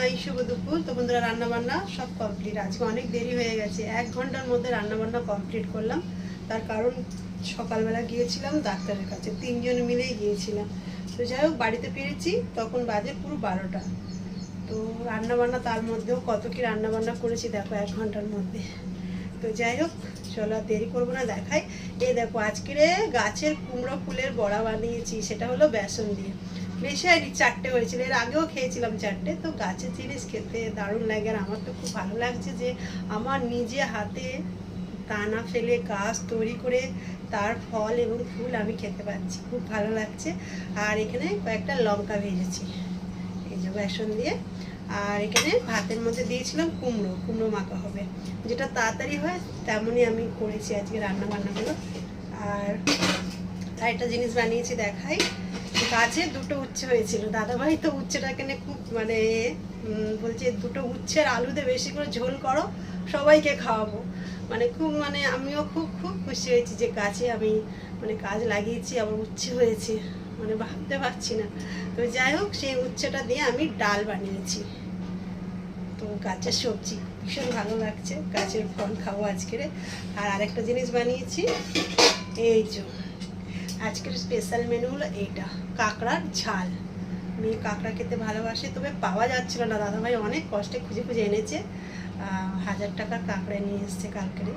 এই শুভ দুপুর। তো বন্ধুরা, রান্না বান্না সব কমপ্লিট। আজকে অনেক দেরি হয়ে গেছে, 1 ঘন্টার মধ্যে রান্না বান্না কমপ্লিট করলাম। তার কারণ সকালবেলা গিয়েছিলাম ডাক্তারের কাছে, 3 জন মিলেই গিয়েছিলাম। তো যাই হোক, বাড়িতে ফিরেছি তখন বাজে পুরো 12টা। তো রান্না বান্না তার মধ্যেও কত কি রান্না বান্না করেছি দেখো 1 ঘন্টার মধ্যে। তো যাই হোক, চলো আর দেরি করবো না, দেখাই। এই দেখো, আজকে গাছের কুমড়ো ফুলের বড়া বানিয়েছি, সেটা হলো বেসন দিয়ে। বেশি হয়নি, 4টে হয়েছিল। এর আগেও খেয়েছিলাম 4টে। তো গাছের জিনিস খেতে দারুণ লাগে, আর আমার তো খুব ভালো লাগছে যে আমার নিজে হাতে দানা ফেলে গাছ তৈরি করে তার ফল এবং ফুল আমি খেতে পাচ্ছি, খুব ভালো লাগছে। আর এখানে কয়েকটা লঙ্কা ভেজেছি এই যে বেসন দিয়ে। আর এখানে ভাতের মধ্যে দিয়েছিলাম কুমড়ো মাখা হবে, যেটা তাড়াতাড়ি হয় তেমনই আমি করেছি আজকে রান্না বান্নাগুলো। আর একটা জিনিস বানিয়েছি, দেখাই। গাছে 2টো উচ্ছে হয়েছিল, দাদাভাই তো উচ্ছেটাকে নিয়ে খুব বলছে 2টো উচ্ছের আলু দিয়ে বেশি করে ঝোল করো, সবাইকে খাওয়াবো। খুব আমিও খুব খুব খুশি হয়েছি যে গাছে আমি গাছ লাগিয়েছি, আবার উচ্ছে হয়েছে, ভাবতে পারছি না। তো যাই হোক, সেই উচ্ছেটা দিয়ে আমি ডাল বানিয়েছি। তো গাছের সবজি ভীষণ ভালো লাগছে, গাছের ফল খাবো আজকের। আর আরেকটা জিনিস বানিয়েছি, এই যে আজকের স্পেশাল মেনু হলো এইটা, কাঁকড়ার ঝাল। আমি কাঁকড়া খেতে ভালোবাসি, তবে পাওয়া যাচ্ছিল না, দাদাভাই অনেক কষ্টে খুঁজে খুঁজে এনেছে। 1000 টাকার কাঁকড়া নিয়ে এসছে কালকেরে।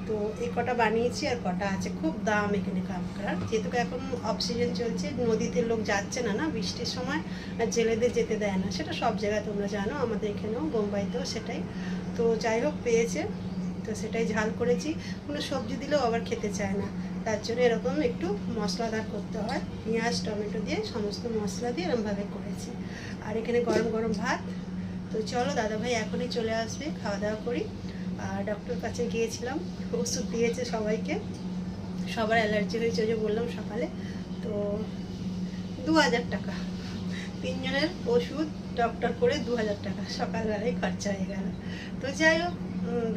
তো এই কটা বানিয়েছি, আর কটা আছে। খুব দাম এখানে কাঁকড়ার, যেহেতু এখন অফ সিজন চলছে, নদীতে লোক যাচ্ছে না বৃষ্টির সময়, আর জেলেদের যেতে দেয় না। সেটা সব জায়গায় তোমরা জানো, আমাদের এখানেও বোম্বাইতেও সেটাই। তো যাই হোক, পেয়েছে, তো সেটাই ঝাল করেছি। কোনো সবজি দিলেও আবার খেতে চায় না, তার জন্য এরকম একটু মশলাদার করতে হয়। পেঁয়াজ টমেটো দিয়ে সমস্ত মশলা দিয়ে এরকমভাবে করেছি। আর এখানে গরম গরম ভাত। তো চলো, দাদাভাই এখনই চলে আসবে, খাওয়া দাওয়া করি। আর ডক্টর কাছে গিয়েছিলাম, ওষুধ দিয়েছে সবাইকে, সবার অ্যালার্জি হয়েছে যে বললাম সকালে। তো 2000 টাকা 3 জনের ওষুধ, ডক্টর করে 2000 টাকা সকালবেলায় খরচা হয়ে গেল। তো যাই হোক,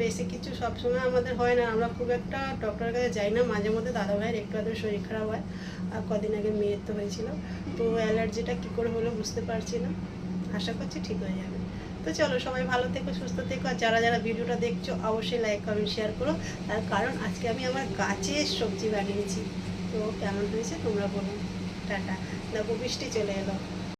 বেশি কিছু সবসময় আমাদের হয় না, আমরা খুব একটা ডক্টরের কাছে যাই না। মাঝে মধ্যে দাদাভাইয়ের একটু আধটু শরীর খারাপ হয়, আর কদিন আগে মেয়ের তো হয়েছিল। তো অ্যালার্জিটা কী করে হলো বুঝতে পারছি না, আশা করছি ঠিক হয়ে যাবে। তো চলো, সবাই ভালো থেকো, সুস্থ থেকো। আর যারা যারা ভিডিওটা দেখছো অবশ্যই লাইক কমেন্ট শেয়ার করো। তার কারণ আজকে আমি আমার গাছের সবজি বানিয়েছি। তো কেমন হয়েছে তোমরা বলো। টাটা। দেখো বৃষ্টি চলে এলো।